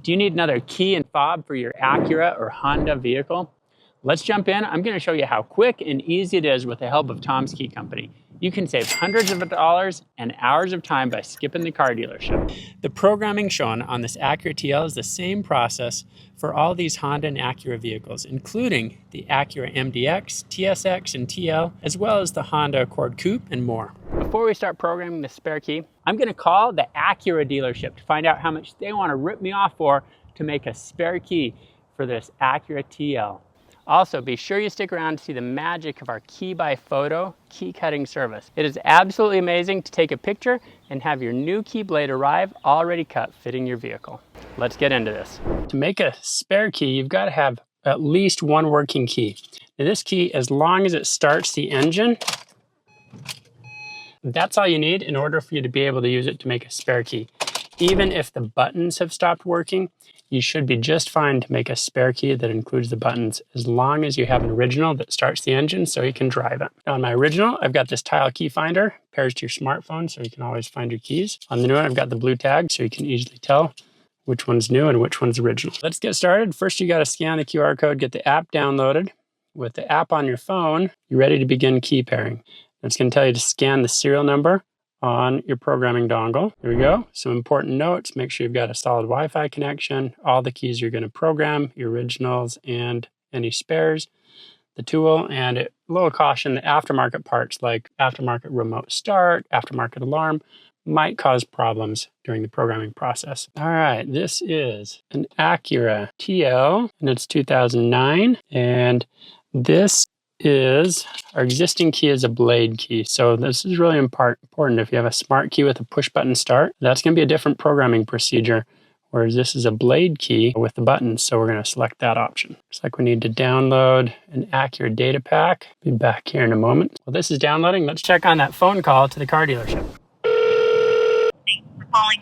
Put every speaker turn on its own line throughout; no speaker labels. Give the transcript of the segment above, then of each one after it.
Do you need another key and fob for your Acura or Honda vehicle? Let's jump in. I'm going to show you how quick and easy it is with the help of Tom's Key Company. You can save hundreds of dollars and hours of time by skipping the car dealership. The programming shown on this Acura TL is the same process for all these Honda and Acura vehicles, including the Acura MDX, TSX, and TL, as well as the Honda Accord Coupe and more. Before we start programming the spare key, I'm going to call the Acura dealership to find out how much they want to rip me off for to make a spare key for this Acura TL. Also, be sure you stick around to see the magic of our Key by Photo key cutting service. It is absolutely amazing to take a picture and have your new key blade arrive already cut, fitting your vehicle. Let's get into this. To make a spare key, you've got to have at least one working key. Now, this key, as long as it starts the engine, that's all you need in order for you to be able to use it to make a spare key. Even if the buttons have stopped working, you should be just fine to make a spare key that includes the buttons, as long as you have an original that starts the engine so you can drive it. Now on my original, I've got this tile key finder, pairs to your smartphone so you can always find your keys. On the new one, I've got the blue tag so you can easily tell which one's new and which one's original. Let's get started. First, you got to scan the QR code, get the app downloaded. With the app on your phone, you're ready to begin key pairing. It's going to tell you to scan the serial number on your programming dongle. There we go. Some important notes. Make sure you've got a solid Wi-Fi connection, all the keys you're going to program, your originals and any spares, the tool, and a little caution, the aftermarket parts like aftermarket remote start, aftermarket alarm might cause problems during the programming process. All right, this is an Acura TL and it's 2009, and this is our existing key is a blade key. So this is really important. If you have a smart key with a push button start, that's going to be a different programming procedure, whereas this is a blade key with the buttons. So we're going to select that option. Looks like we need to download an Acura data pack. Be back here in a moment. Well, this is downloading. Let's check on that phone call to the car dealership.
Thanks for calling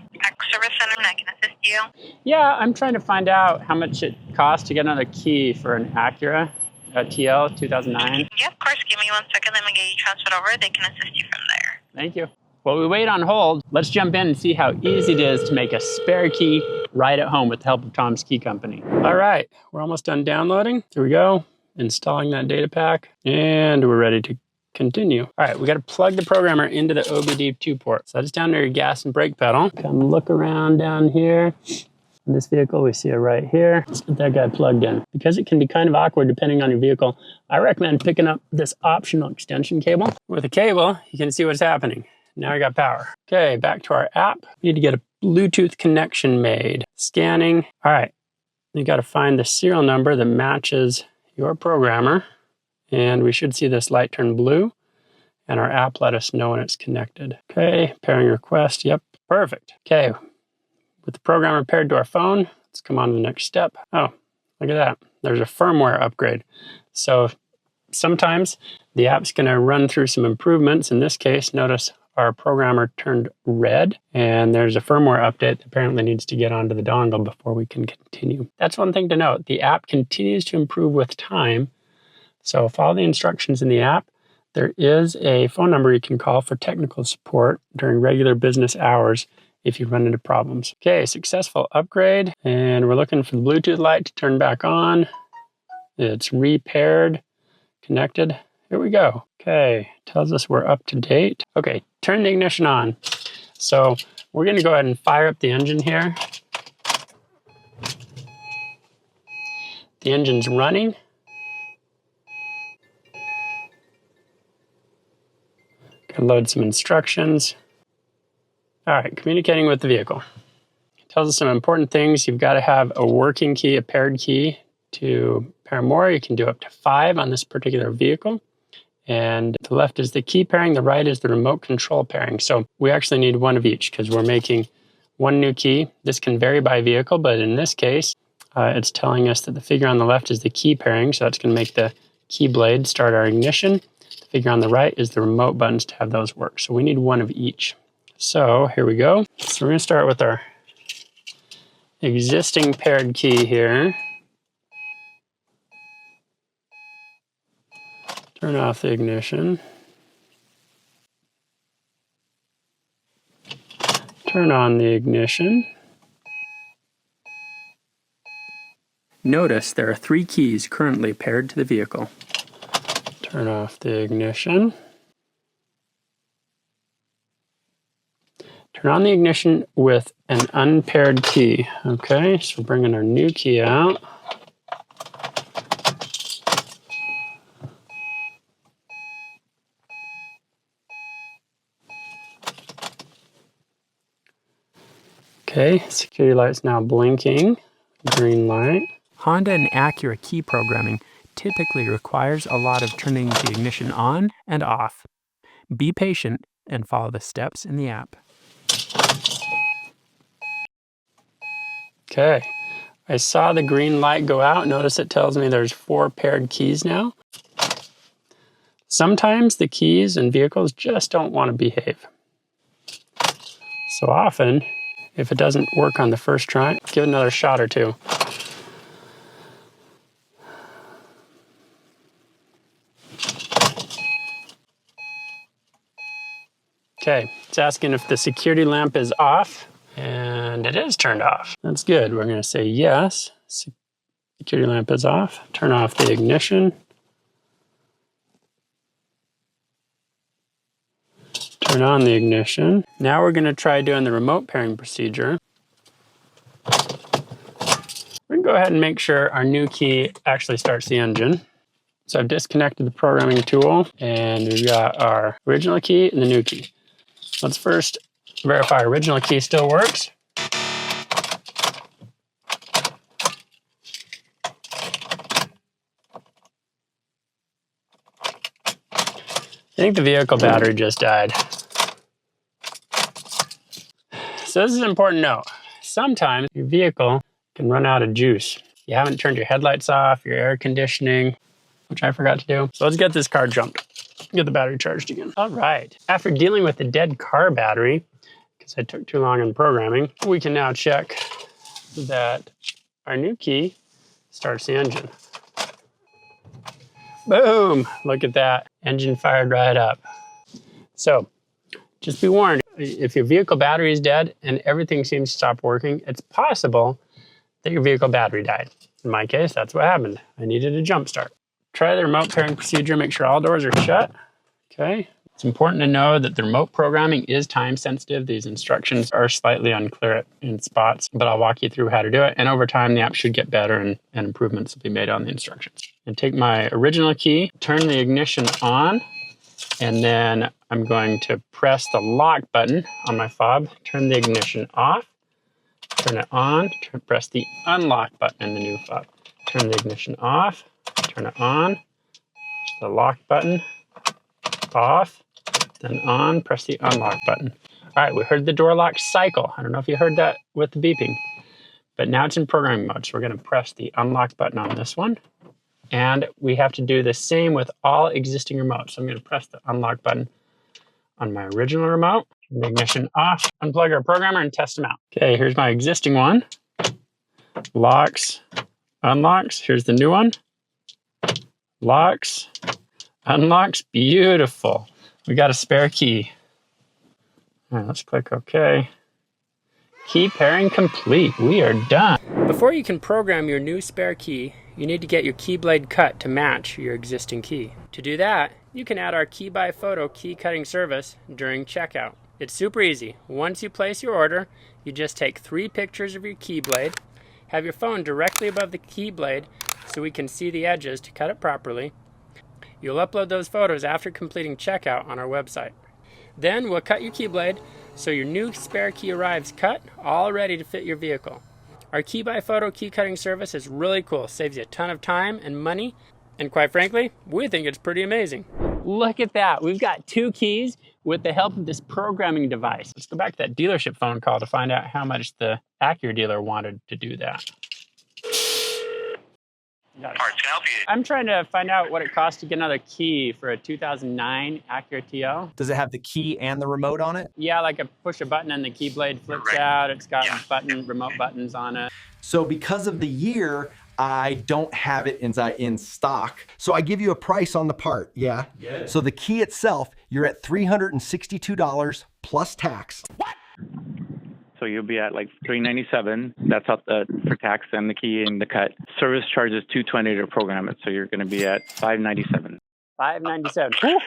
Service Center. I can assist you.
Yeah, I'm trying to find out how much it costs to get another key for an Acura TL 2009.
Yeah, of course. Give me 1 second. Let me get you transferred over. They can assist you from there.
Thank you. While we wait on hold, let's jump in and see how easy it is to make a spare key right at home with the help of Tom's Key Company. All right, we're almost done downloading. Here we go, installing that data pack, and we're ready to continue. All right, we got to plug the programmer into the OBD2 port. So that's down near your gas and brake pedal. Come look around down here. In this vehicle, we see it right here. Let's get that guy plugged in. Because it can be kind of awkward depending on your vehicle, I recommend picking up this optional extension cable. With a cable, you can see what's happening. Now I got power. Okay, back to our app. We need to get a Bluetooth connection made. Scanning. All right, you got to find the serial number that matches your programmer. And we should see this light turn blue. And our app let us know when it's connected. Okay, pairing request. Yep, perfect. Okay. With the programmer paired to our phone, let's come on to the next step. Oh, look at that. There's a firmware upgrade. So sometimes the app's going to run through some improvements. In this case, notice our programmer turned red, and there's a firmware update that apparently needs to get onto the dongle before we can continue. That's one thing to note. The app continues to improve with time. So follow the instructions in the app. There is a phone number you can call for technical support during regular business hours if you run into problems. Okay, successful upgrade. And we're looking for the Bluetooth light to turn back on. It's repaired, connected. Here we go. Okay, tells us we're up to date. Okay, turn the ignition on. So we're gonna go ahead and fire up the engine here. The engine's running. Gonna load some instructions. All right, communicating with the vehicle. It tells us some important things. You've got to have a working key, a paired key to pair more. You can do up to 5 on this particular vehicle. And the left is the key pairing, the right is the remote control pairing. So we actually need one of each because we're making one new key. This can vary by vehicle, but in this case, it's telling us that the figure on the left is the key pairing. So that's going to make the key blade start our ignition. The figure on the right is the remote buttons to have those work. So we need one of each. So here we go. So we're going to start with our existing paired key here. Turn off the ignition. Turn on the ignition. Notice there are 3 keys currently paired to the vehicle. Turn off the ignition. Turn on the ignition with an unpaired key. Okay, so we're bringing our new key out. Okay, security light's now blinking. Green light. Honda and Acura key programming typically requires a lot of turning the ignition on and off. Be patient and follow the steps in the app. Okay, I saw the green light go out. Notice it tells me there's 4 paired keys now. Sometimes the keys in vehicles just don't want to behave. So often, if it doesn't work on the first try, give it another shot or 2. Okay, it's asking if the security lamp is off, and it is turned off. That's good. We're going to say yes. Security lamp is off. Turn off the ignition. Turn on the ignition. Now we're going to try doing the remote pairing procedure. We're going to go ahead and make sure our new key actually starts the engine. So I've disconnected the programming tool, and we've got our original key and the new key. Let's first verify original key still works. I think the vehicle battery just died. So this is an important note. Sometimes your vehicle can run out of juice. You haven't turned your headlights off, your air conditioning, which I forgot to do. So let's get this car jumped. Get the battery charged again. All right. After dealing with the dead car battery, because I took too long in programming, we can now check that our new key starts the engine. Boom! Look at that. Engine fired right up. So, just be warned, if your vehicle battery is dead and everything seems to stop working, it's possible that your vehicle battery died. In my case, that's what happened. I needed a jump start. Try the remote pairing procedure, make sure all doors are shut. Okay. It's important to know that the remote programming is time sensitive. These instructions are slightly unclear in spots, but I'll walk you through how to do it. And over time, the app should get better and improvements will be made on the instructions. And take my original key, turn the ignition on, and then I'm going to press the lock button on my fob, turn the ignition off, turn it on, press the unlock button in the new fob. Turn the ignition off, turn it on, the lock button, off, then on, press the unlock button. All right, we heard the door lock cycle. I don't know if you heard that with the beeping, but now it's in programming mode. So we're gonna press the unlock button on this one. And we have to do the same with all existing remotes. So I'm gonna press the unlock button on my original remote, turn the ignition off, unplug our programmer and test them out. Okay, here's my existing one. Locks, unlocks, here's the new one. Locks, unlocks, beautiful. We got a spare key. All right, let's click OK. Key pairing complete. We are done. Before you can program your new spare key, you need to get your key blade cut to match your existing key. To do that, you can add our Key by Photo key cutting service during checkout. It's super easy. Once you place your order, you just take 3 pictures of your key blade, have your phone directly above the key blade so we can see the edges to cut it properly. You'll upload those photos after completing checkout on our website. Then we'll cut your key blade so your new spare key arrives cut, all ready to fit your vehicle. Our Key by Photo key cutting service is really cool, saves you a ton of time and money, and quite frankly, we think it's pretty amazing. Look at that, we've got 2 keys with the help of this programming device. Let's go back to that dealership phone call to find out how much the Acura dealer wanted to do that.
Parts can help you.
I'm trying to find out what it costs to get another key for a 2009 Acura TL.
Does it have the key and the remote on it?
Yeah, like I push a button and the key blade flips out. It's got remote buttons on it.
So because of the year, I don't have it in stock. So I give you a price on the part, yeah? So the key itself, you're at $362 plus tax.
What?
So you'll be at like $397. That's out for tax and the key and the cut. Service charge is $220 to program it. So you're going to be at $597.
$597. Whew.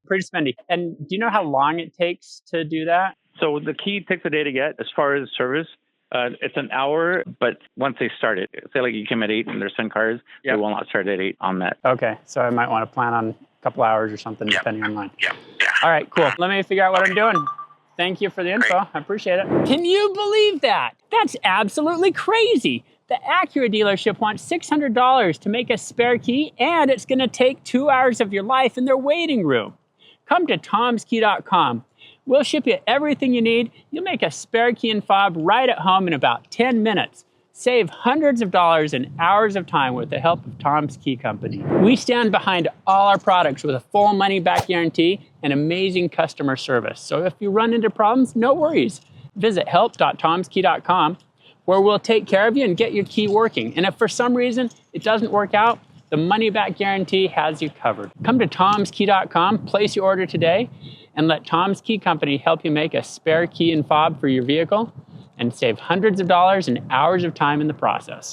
Pretty spendy. And do you know how long it takes to do that?
So the key takes a day to get. As far as service, it's an hour, but once they start it, say like you come at 8 and there's 10 cars, they will not start at 8 on that.
Okay, so I might want to plan on a couple hours or something, depending on mine.
Yeah.
All right, cool. Let me figure out what I'm doing. Thank you for the info. I appreciate it. Can you believe that? That's absolutely crazy. The Acura dealership wants $600 to make a spare key, and it's going to take 2 hours of your life in their waiting room. Come to tomskey.com. We'll ship you everything you need. You'll make a spare key and fob right at home in about 10 minutes. Save hundreds of dollars and hours of time with the help of Tom's Key Company. We stand behind all our products with a full money-back guarantee and amazing customer service. So if you run into problems, no worries. Visit help.tomskey.com, where we'll take care of you and get your key working. And if for some reason it doesn't work out, the money-back guarantee has you covered. Come to tomskey.com, place your order today, and let Tom's Key Company help you make a spare key and fob for your vehicle and save hundreds of dollars and hours of time in the process.